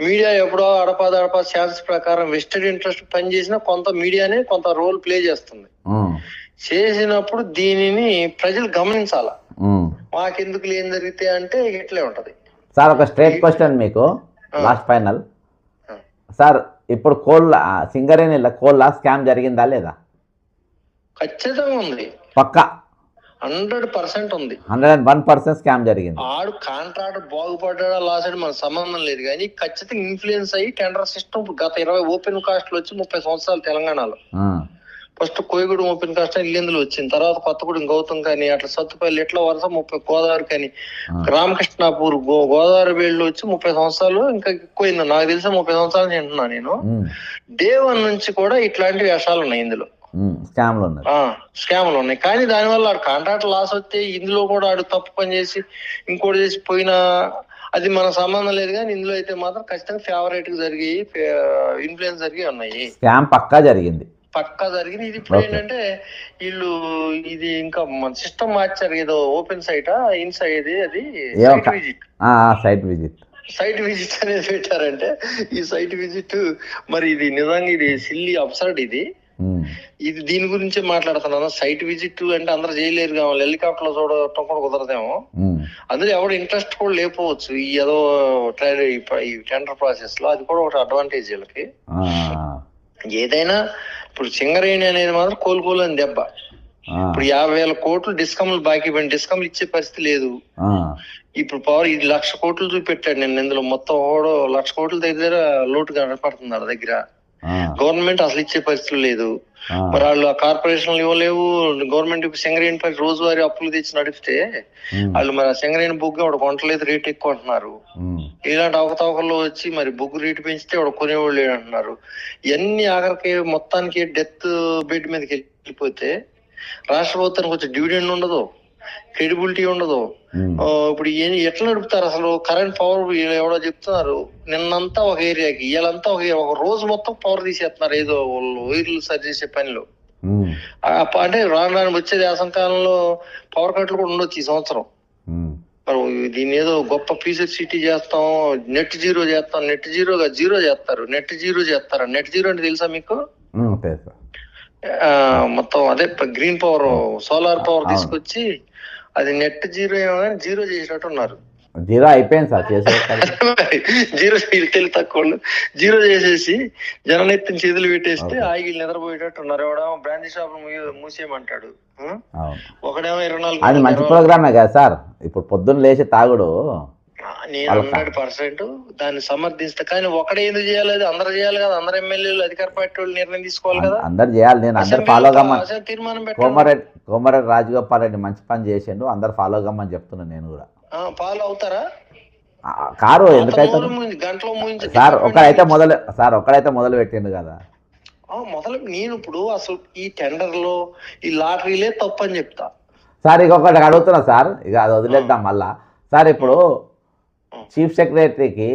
మీడియా ఎప్పుడో అడపా ఛాన్స్ ప్రకారం వెస్టెడ్ ఇంట్రెస్ట్ పనిచేసినా కొంత మీడియానే కొంత రోల్ ప్లే చేస్తుంది. చేసినప్పుడు దీనిని ప్రజలు గమనించాల. మాకెందుకు ఏం జరిగితే అంటే ఇట్లే ఉంటది సార్. ఒక స్ట్రైట్ క్వశ్చన్ మీకు, లాస్ట్ ఫైనల్ సార్. ఇప్పుడు సింగరేణిలో కోళ్ళ స్కామ్ జరిగిందా లేదా? ఖచ్చితంగా ఉంది, పక్కా 100% ఉంది. 101% స్కామ్ జరిగింది. ఆడు కాంట్రాక్టర్ బాగుపడ్డా లాస్ అయ్యి మనకు సంబంధం లేదు. కానీ ఖచ్చితంగా ఇన్ఫ్లుయెన్స్ అయ్యి టెండర్ సిస్టమ్ గత 20 ఓపెన్ కాస్ట్లు వచ్చి 30 సంవత్సరాలు తెలంగాణలో. ఫస్ట్ కోయగూడ ఓపెన్ కాస్ట్ ఇల్లెందులో వచ్చింది, తర్వాత కొత్తగూడెం గౌతమ్ కానీ అట్లా సత్తుపల్లి ఎట్లా వరుస 30, గోదావరి కానీ రామకృష్ణాపూర్ గోదావరి వేళ్ళు వచ్చి 30 సంవత్సరాలు ఇంకా ఎక్కువైంది. నాకు తెలిసి 30 సంవత్సరాలు తింటున్నా నేను. డే 1 నుంచి కూడా ఇట్లాంటి వేషాలు ఉన్నాయి ఇందులో, స్కామ్లు ఉన్నాయి. కానీ దానివల్ల ఆడు కాంట్రాక్ట్ లాస్ వస్తే ఇందులో కూడా ఆడు తప్పు పని చేసి ఇంకోటి చేసి పోయినా అది మన సంబంధం లేదు, కానీ ఇందులో అయితే మాత్రం ఖచ్చితంగా ఫేవరేట్ జరిగి ఇన్ఫ్లుయెన్స్ జరిగి ఉన్నాయి. స్కామ్ పక్కా జరిగింది. ఇది ఇప్పుడు ఏంటంటే వీళ్ళు ఇది ఇంకా సిస్టమ్ మార్చారు, ఏదో ఓపెన్ సైట్ ఇన్సైడ్ అది సైట్ విజిట్ అనేది పెట్టారంటే ఈ సైట్ విజిట్ మరి ఇది నిజంగా ఇది సిల్లీ అబ్సర్డ్. ఇది దీని గురించే మాట్లాడుతున్నాను. సైట్ విజిట్ అంటే అందరూ చేయలేరు కావాలి, హెలికాప్టర్ లో చూడటం కూడా కుదరదేమో, అందులో ఎవరు ఇంట్రెస్ట్ కూడా లేకపోవచ్చు ఈ ఏదో ఈ టెండర్ ప్రాసెస్ లో. అది కూడా ఒక అడ్వాంటేజ్ వీళ్ళకి. ఏదైనా ఇప్పుడు సింగరేణి అనేది మాత్రం కోలుకోలేని దెబ్బ. ఇప్పుడు 50,000 కోట్లు డిస్కమ్లు బాకీ పడిన డిస్కమ్లు ఇచ్చే పరిస్థితి లేదు. ఇప్పుడు పవర్ ఇది 1,00,000 కోట్లు చూపెట్టాడు నేను, ఇందులో మొత్తం 1,00,000 కోట్ల దగ్గర లోటు కనపడుతుంది వాళ్ళ దగ్గర. గవర్నమెంట్ అసలు ఇచ్చే పరిస్థితులు లేదు. మరి వాళ్ళు ఆ కార్పొరేషన్లు ఇవ్వలేవు. గవర్నమెంట్ సింగరేణి పై రోజువారీ అప్పులు తెచ్చి నడిపితే వాళ్ళు మరి సింగరేణి బొగ్గు వాడు కొనట్లేదు, రేట్ ఎక్కువ అంటున్నారు. ఇలాంటి అవకతవకల్లో వచ్చి మరి బొగ్గు రేటు పెంచితే వాడు కొనేవాళ్ళు లేడు అంటున్నారు. ఇవన్నీ ఆఖరికి మొత్తానికి డెత్ బెడ్ మీదకి వెళ్ళిపోతే రాష్ట్ర ప్రభుత్వానికి వచ్చే డివిడెండ్ ఉండదు, క్రెడిబిలిటీ ఉండదు. ఇప్పుడు ఎట్లా నడుపుతారు అసలు? కరెంట్ పవర్ ఎవడో చెప్తున్నారు నిన్నంతా ఒక ఏరియాకి, ఇవాళంతా ఒక రోజు మొత్తం పవర్ తీసేస్తున్నారు ఏదో వైర్లు సరి చేసే పనిలో. అంటే రాను వచ్చేది వేసంకాలంలో పవర్ కట్లు కూడా ఉండొచ్చు ఈ సంవత్సరం. మరి దీన్ని ఏదో గొప్ప ఫ్యూచర్ సిటీ చేస్తాం, నెట్ జీరో చేస్తాం, నెట్ జీరో చేస్తారు. నెట్ జీరో అంటే తెలుసా మీకు? మొత్తం అదే గ్రీన్ పవర్, సోలార్ పవర్ తీసుకొచ్చి అది నెట్ జీరో ఏమో కానీ జీరో చేసినట్టు ఉన్నారు. జీరో అయిపోయింది సార్, జీరో తెలివి తక్కువ జీరో చేసేసి జననెత్తిని చేతులు పెట్టేస్తే ఆగిలు నిద్రపోయేటట్టు ఉన్నారు. ఎవడేమో బ్రాంచ్ షాప్ మూసేయమంటాడు, ఒకడేమో 24. మంచి ప్రోగ్రామే కదా సార్. ఇప్పుడు పొద్దున్న లేచి తాగుడు నేను 100% దాన్ని సమర్థిస్తా. కానీ ఒకడే ఎందుకు చేయాలి? అది అందరూ చేయాలి కదా. అందరు ఎమ్మెల్యేలు అధికార పార్టీ వాళ్ళు నిర్ణయం తీసుకోవాలి కదా. అందరు చేయాలి. నేను అందరు ఫాలో కమ్మని తీర్మానం కోమరెడ్డి రాజగోపాల్ రెడ్డి మంచి పని చేసిండు, అందరు ఫాలో కమ్మని చెప్తున్నాను నేను కూడా. ఫాలో అవుతారా? కారు ఎందుకైతే గంటలో సార్ ఒక్కడైతే మొదలు పెట్టిండు కదా. నేను ఇప్పుడు అసలు ఈ టెండర్ లో ఈ లాటరీలే తప్పు అని చెప్తా సార్. ఇంకొకటి అడుగుతున్నా సార్, ఇక అది వదిలేద్దాం మళ్ళా. సార్ ఇప్పుడు చీఫ్ సెక్రటరీకి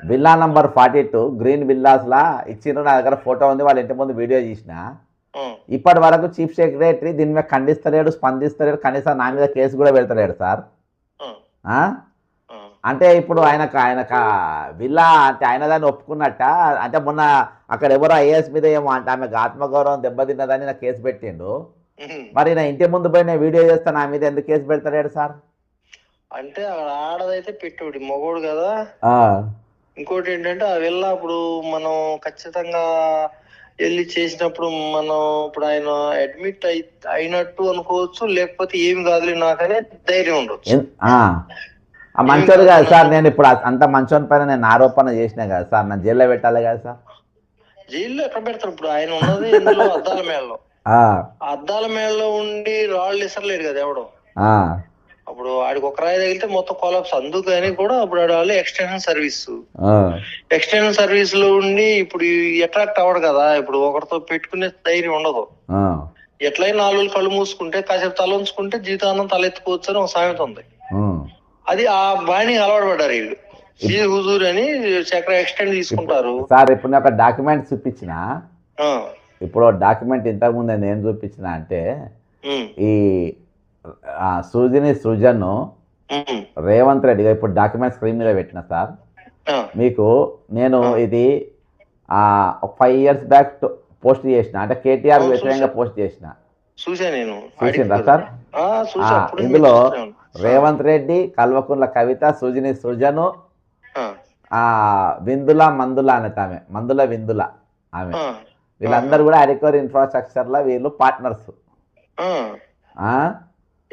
విల్లా నంబర్ 42 గ్రీన్ విల్లాస్ లా ఇచ్చిండ్రు, నా దగ్గర ఫోటో ఉంది, వాళ్ళ ఇంటి ముందు వీడియో చేసిన. ఇప్పటి వరకు చీఫ్ సెక్రటరీ దీని మీద ఖండిస్తలేడు, స్పందిస్తలేడు, కనీసం నా మీద కేసు కూడా పెడతలేడు సార్. అంటే ఇప్పుడు ఆయన విల్లా అంటే ఆయన దాన్ని ఒప్పుకున్నట్ట. అంటే మొన్న అక్కడ ఎవరో ఐఏఎస్ మీద ఏమో అంటే ఆమెకు ఆత్మగౌరవం దెబ్బతిన్నదని నా కేసు పెట్టిండు. మరి నా ఇంటి ముందు పోయి నేను వీడియో చేస్తా, నా మీద ఎందుకు కేసు పెడతలేడు సార్? అంటే ఆడదైతే పెట్టాడు మగోడు కదా. ఇంకోటి ఏంటంటే ఆ విల్లా ఇప్పుడు మనం ఖచ్చితంగా వెళ్ళి చేసినప్పుడు మనం ఇప్పుడు ఆయన అడ్మిట్ అయినట్టు అనుకోవచ్చు, లేకపోతే ఏమి కాదులే నాకనే ధైర్యం ఉండొచ్చు. మంచోడు కాదు సార్. నేను ఇప్పుడు అంత మంచోని పైన నేను ఆరోపణ చేసినా కదా సార్, నన్ను జైల్లో పెట్టాలి కదా సార్. జైల్లో ఎక్కడ పెడతారు? ఇప్పుడు ఆయన ఉన్నది ఇందులో అద్దాల మేళలో. అద్దాల మేళలో ఉండి రాళ్ళు ఇసరలేడు కదా ఎవడో. అప్పుడు ఆడికి ఒక రాయి తగిలితే మొత్తం కొలాప్స్. అందుకని కూడా అప్పుడు వాళ్ళు ఎక్స్టెన్షన్ సర్వీస్ లో ఉండి ఇప్పుడు అట్రాక్ట్ అవ్వడు కదా. ఇప్పుడు ఒకరితో పెట్టుకునే ధైర్యం ఉండదు. ఎట్లయినా 4 రోజులు కళ్ళు మూసుకుంటే కాసేపు తల ఉంచుకుంటే జీవితాంతం తలెత్తుకోవచ్చు అని ఒక సామెత ఉంది. అది ఆ బాణి అలవాటు పడ్డారు వీళ్ళు. హుజూర్ అని చక్ర ఎక్స్టెండ్ తీసుకుంటారు సార్. ఇప్పుడు నాకు డాక్యుమెంట్ చూపించిన, ఇప్పుడు డాక్యుమెంట్ ఇంతకు ముందే నేను చూపించిన అంటే ఈ సృజన్ రేవంత్ రెడ్డి ఇప్పుడు డాక్యుమెంట్ స్క్రీన్ మీద పెట్టిన సార్ మీకు. నేను ఇది 5 years బ్యాక్ పోస్ట్ చేసిన, అంటే కేటీఆర్ వ్యతిరేకంగా పోస్ట్ చేసిన. చూసిందా సార్? ఇందులో రేవంత్ రెడ్డి, కల్వకుంట్ల కవిత, సృజన్, మందుల ఆమె వీళ్ళందరూ కూడా అడికోర్ ఇన్ఫ్రాస్ట్రక్చర్ లో వీళ్ళు పార్ట్నర్స్.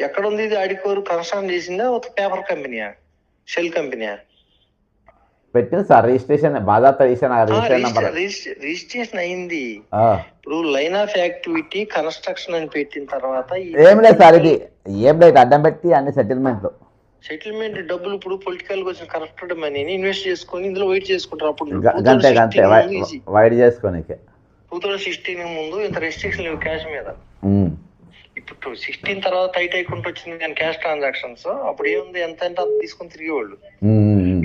ఎక్కడ ఉంది ఇది? అడికోరు కన్స్ట్రక్షన్ చేసిందా ఒక పేపర్ కంపెనీయా, షెల్ కంపెనీయా? పెట్టింది సార్ రిజిస్ట్రేషన్, బాధాత రిజిస్ట్రేషన్ అయింది. ఇప్పుడు లైన్ ఆఫ్ యాక్టివిటీ కన్స్ట్రక్షన్ అని పెట్టిన తర్వాత ఏం లేదు సార్, ఇది ఏం లేదు అడ్డం పెట్టి అన్ని సెటిల్మెంట్ డబ్బులు ఇప్పుడు పొలిటికల్ గా వచ్చిన కరెక్టెడ్ మనీని ఇన్వెస్ట్ చేసుకొని ఇందులో వెయిట్ చేసుకుంటారు. అప్పుడు గంటే వైడ్ చేసుకోనికి 2016 ముందు ఇంత రెస్ట్రిక్షన్ లేవు క్యాష్ మీద. ఇప్పుడు కరెక్ట్. 16 తర్వాత టైట్ అయికుంటూ వచ్చింది కానీ క్యాష్ ట్రాన్సాక్షన్స్ అప్పుడు ఏముంది, ఎంత అంటే అంత తీసుకొని తిరిగేవాళ్ళు.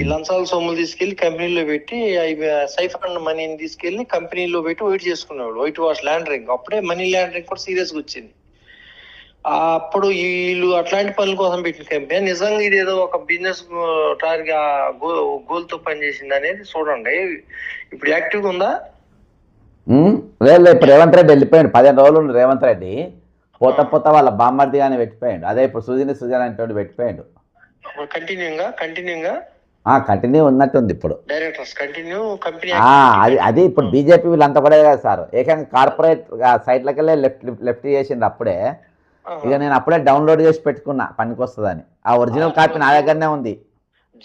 ఈ లంచాల సొమ్ములు తీసుకెళ్లి కంపెనీలో పెట్టి సైఫర్ మనీని తీసుకెళ్లి కంపెనీలో పెట్టి వైట్ చేసుకునేవాళ్ళు. White wash laundering. అప్పుడే మనీ లాండరింగ్ కూడా సీరియస్ గా వచ్చింది. అప్పుడు వీళ్ళు అట్లాంటి పనుల కోసం పెట్టిన కంపెనీ నిజంగా ఇదేదో ఒక బిజినెస్ గోల్ తో పనిచేసింది అనేది చూడండి. ఇప్పుడు యాక్టివ్ గా ఉందా? లేదు, ఇప్పుడు రేవంత్ రెడ్డి వెళ్ళిపోయాడు. 15 రోజులు రేవంత్ రెడ్డి పోత వాళ్ళ బామ్మర్ది కానీ పెట్టిపోయాడు. అదే ఇప్పుడు సుజన్ అంటే పెట్టిపోయాడు. కంటిన్యూ ఉన్నట్టుంది ఇప్పుడు. డైరెక్టర్స్ కంటిన్యూ కంపెనీ అది ఇప్పుడు బీజేపీ వీళ్ళంతా కూడా కదా సార్, ఏకంగా కార్పొరేట్ సైట్లకి వెళ్ళి లెఫ్ట్ చేసింది అప్పుడే. ఇక నేను అప్పుడే డౌన్లోడ్ చేసి పెట్టుకున్నా పనికొస్తుందని. ఆ ఒరిజినల్ కాపీ నా దగ్గరనే ఉంది.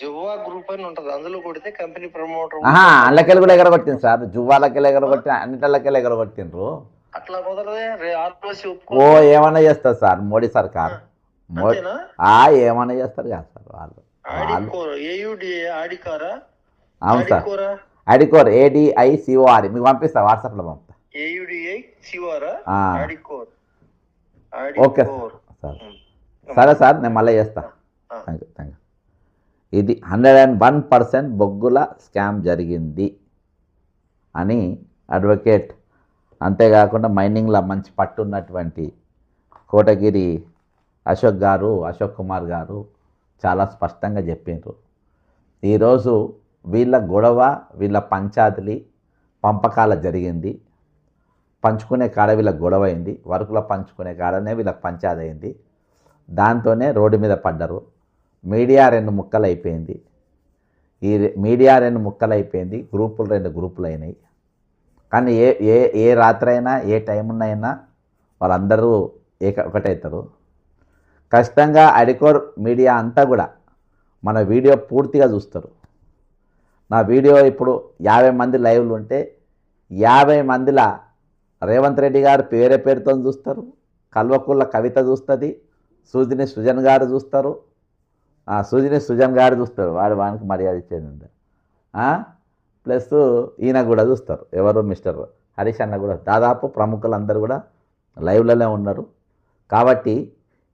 జువ్వా గ్రూప్ అని ఉంటది, అందులో కొడితే కంపెనీ ప్రమోటర్ అందులోకెళ్ళి కూడా ఎగరగొట్టింది సార్. జువ్వాలకెళ్ళి ఎగరగొట్టి అన్నిటికెళ్ళి ఎగరగొట్టిండ్రు. అట్లా కుదరదే. ఓ ఏమన్నా చేస్తారు సార్ మోడీ సర్కార్. ఏమన్నా చేస్తారు కదా సార్ వాళ్ళు. అవును సార్, అడికోర్ ADICOR మీకు పంపిస్తా, వాట్సాప్ లో పంపుతా. Okay sir. సరే సార్, నేను మళ్ళీ చేస్తా. Thank you. ఇది 101% బొగ్గుల స్కామ్ జరిగింది అని అడ్వకేట్, అంతేకాకుండా మైనింగ్లో మంచి పట్టున్నటువంటి కోటగిరి అశోక్ కుమార్ గారు చాలా స్పష్టంగా చెప్పిండ్రు. ఈరోజు వీళ్ళ గొడవ, వీళ్ళ పంచాయతీ పంపకాల జరిగింది. పంచుకునే కాడ వీళ్ళకి గొడవ అయింది. వర్కులో పంచుకునే కాడనే వీళ్ళకి పంచాయతీ అయింది. దాంతోనే రోడ్డు మీద పడ్డరు. మీడియా 2 ముక్కలు అయిపోయింది. ఈ మీడియా 2 ముక్కలు అయిపోయింది. గ్రూపులు 2 గ్రూపులు అయినాయి. కానీ ఏ రాత్రి అయినా ఏ టైం ఉన్నైనా వాళ్ళందరూ ఒకటవుతారు. ఖచ్చితంగా అడికోర్ మీడియా అంతా కూడా మన వీడియో పూర్తిగా చూస్తారు. నా వీడియో ఇప్పుడు 50 మంది లైవ్లు ఉంటే 50 మందిలా రేవంత్ రెడ్డి గారు వేరే పేరుతో చూస్తారు, కల్వకుళ్ళ కవిత చూస్తుంది, సుజన్ గారు చూస్తారు, సుజన్ గారు చూస్తారు. వానికి మర్యాద ఇచ్చేది. ప్లస్ ఈయన కూడా చూస్తారు, ఎవరు మిస్టర్ హరీష్ అన్న కూడా. దాదాపు ప్రముఖులందరూ కూడా లైవ్లలో ఉన్నారు. కాబట్టి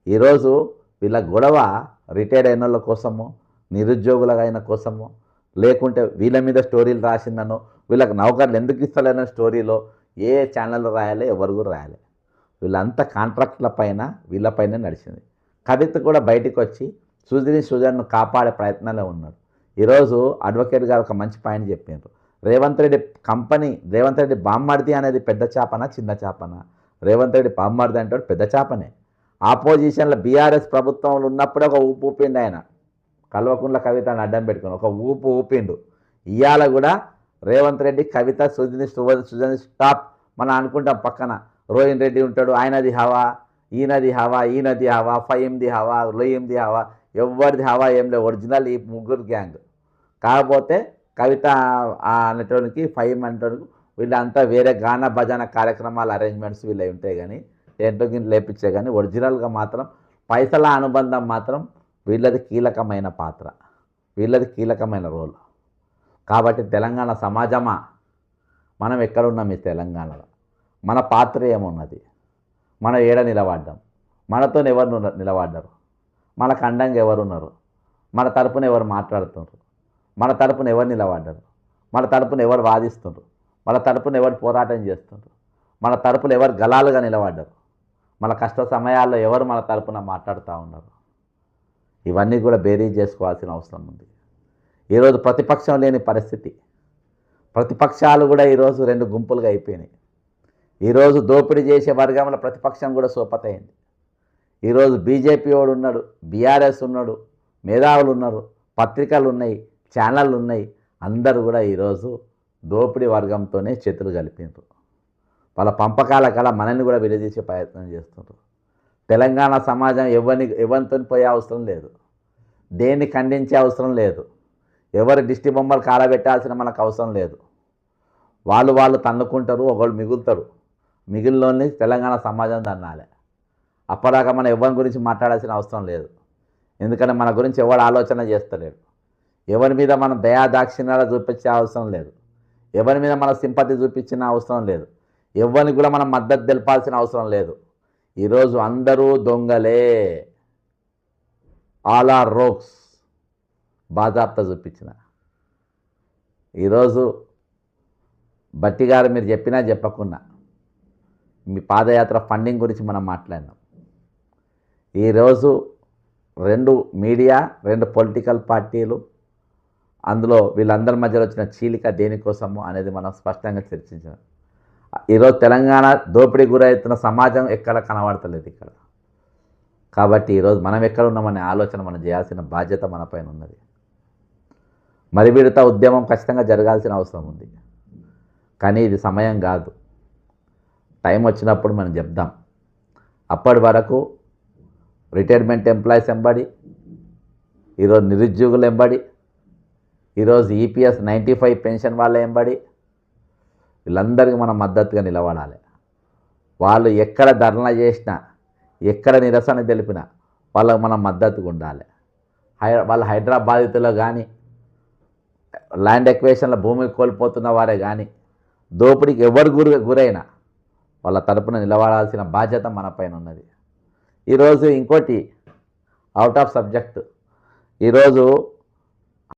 ఈరోజు వీళ్ళ గొడవ రిటైర్డ్ అయిన వాళ్ళ కోసము, నిరుద్యోగుల అయిన కోసము, లేకుంటే వీళ్ళ మీద స్టోరీలు రాసిందనో, వీళ్ళకి నౌకర్లు ఎందుకు ఇస్తలేనో స్టోరీలో ఏ ఛానల్లో రాయాలి, ఎవరు కూడా రాయాలి. వీళ్ళంతా కాంట్రాక్ట్ల పైన వీళ్ళపైనే నడిచింది. కవిత కూడా బయటికి వచ్చి సుజన్ను కాపాడే ప్రయత్నంలో ఉన్నాడు. ఈరోజు అడ్వకేట్ గారు ఒక మంచి పాయింట్ చెప్పారు. రేవంత్ రెడ్డి బామ్మర్ది అనేది పెద్ద చేపనా చిన్న చేపనా? రేవంత్ రెడ్డి బామ్మర్ది అంటే పెద్ద చేపనే. ఆపోజిషన్లో బీఆర్ఎస్ ప్రభుత్వంలో ఉన్నప్పుడే ఒక ఊపు ఊపిండు ఆయన. కల్వకుంట్ల కవితను అడ్డం పెట్టుకుని ఒక ఊపు ఊపిండు. ఇవాళ కూడా రేవంత్ రెడ్డి, కవిత, సుజన్ స్టాప్. మనం అనుకుంటాం పక్కన రోహిన్ రెడ్డి ఉంటాడు, ఆయనది హవా, ఈయనది హవా, ఫహీంది హవా, లోయింది హవా. ఎవరిది హవా ఏం లేదు. ఒరిజినల్ ఈ ముగ్గురు గ్యాంగ్. కాకపోతే కవిత అనేటోనికి, ఫహీం అనేటోనికి వీళ్ళంతా వేరే గాన భజన కార్యక్రమాల అరేంజ్మెంట్స్ వీళ్ళవి ఉంటాయి. కానీ టెంట్లో గిన్నె లేపించే కానీ ఒరిజినల్గా మాత్రం పైసల అనుబంధం మాత్రం వీళ్ళది కీలకమైన పాత్ర, వీళ్ళది కీలకమైన రోల్. కాబట్టి తెలంగాణ సమాజమా, మనం ఎక్కడున్నాం ఈ తెలంగాణలో? మన పాత్ర ఏమున్నది? మనం ఏడ నిలబడ్డాం? మనతో ఎవరు నిలబడ్డారు? మనకు అండంగా ఎవరున్నారు? మన తరపున ఎవరు మాట్లాడుతున్నారు? మన తరపున ఎవరు నిలబడ్డారు? మన తరపున ఎవరు వాదిస్తున్నారు? మన తరపున ఎవరు పోరాటం చేస్తున్నారు? మన తరపున ఎవరు గలాలుగా నిలబడ్డారు? మన కష్ట సమయాల్లో ఎవరు మన తరపున మాట్లాడుతూ ఉన్నారు? ఇవన్నీ కూడా బేరీజ్ చేసుకోవాల్సిన అవసరం ఉంది. ఈరోజు ప్రతిపక్షం లేని పరిస్థితి. ప్రతిపక్షాలు కూడా ఈరోజు 2 గుంపులుగా అయిపోయినాయి. ఈరోజు దోపిడీ చేసే వర్గంలో ప్రతిపక్షం కూడా సోపతయింది. ఈరోజు బీజేపీ వాడు ఉన్నాడు, బీఆర్ఎస్ ఉన్నాడు, మేధావులు ఉన్నారు, పత్రికలు ఉన్నాయి, ఛానళ్ళు ఉన్నాయి. అందరూ కూడా ఈరోజు దోపిడీ వర్గంతోనే చేతులు కలిపినారు. వాళ్ళ పంపకాల కల మనల్ని కూడా విడదీసే ప్రయత్నం చేస్తున్నారు. తెలంగాణ సమాజం ఎవరితో పోయే అవసరం లేదు, దేన్ని ఖండించే అవసరం లేదు, ఎవరి దిష్టి బొమ్మలు కాలబెట్టాల్సిన మనకు అవసరం లేదు. వాళ్ళు తన్నుకుంటారు, ఒకళ్ళు మిగులుతారు. మిగిలిలోని తెలంగాణ సమాజం తన్నాలి. అప్పటిదాకా మనం ఎవరి గురించి మాట్లాడాల్సిన అవసరం లేదు. ఎందుకంటే మన గురించి ఎవరు ఆలోచన చేస్తలేడు. ఎవరి మీద మనం దయాదాక్షిణ్యాలు చూపించే అవసరం లేదు. ఎవరి మీద మన సింపతి చూపించిన అవసరం లేదు. ఎవరిని కూడా మనం మద్దతు తెలపాల్సిన అవసరం లేదు. ఈరోజు అందరూ దొంగలే, ఆల్ ఆర్ రోక్స్ బాజాప్తా చూపించిన. ఈరోజు బట్టి గారు మీరు చెప్పినా చెప్పకుండా మీ పాదయాత్ర ఫండింగ్ గురించి మనం మాట్లాడినాం. ఈరోజు 2 మీడియా 2 పొలిటికల్ పార్టీలు, అందులో వీళ్ళందరి మధ్యలో వచ్చిన చీలిక దేనికోసము అనేది మనం స్పష్టంగా చర్చించాం. ఈరోజు తెలంగాణ దోపిడీ గురవుతున్న సమాజం ఎక్కడ కనబడతలేదు ఇక్కడ. కాబట్టి ఈరోజు మనం ఎక్కడ ఉన్నామనే ఆలోచన మనం చేయాల్సిన బాధ్యత మన పైన ఉన్నది. మరివిడత ఉద్యమం ఖచ్చితంగా జరగాల్సిన అవసరం ఉంది. కానీ ఇది సమయం కాదు. టైం వచ్చినప్పుడు మనం చెప్దాం. అప్పటి వరకు రిటైర్మెంట్ ఎంప్లాయీస్ ఎంబడి, ఈరోజు నిరుద్యోగులు ఎంబడి, ఈరోజు ఈపీఎస్ 95 పెన్షన్ వాళ్ళ ఎంబడి వీళ్ళందరికీ మనం మద్దతుగా నిలబడాలి. వాళ్ళు ఎక్కడ ధర్నా చేసినా, ఎక్కడ నిరసన తెలిపినా వాళ్ళకు మనం మద్దతుగా ఉండాలి. వాళ్ళ హైదరాబాదితులో కానీ, ల్యాండ్ ఎక్వేషన్ల భూమి కోల్పోతున్న వారే కానీ, దోపిడీకి ఎవరు గురైనా వాళ్ళ తరపున నిలబడాల్సిన బాధ్యత మన పైన ఉన్నది. ఈరోజు ఇంకోటి అవుట్ ఆఫ్ సబ్జెక్ట్, ఈరోజు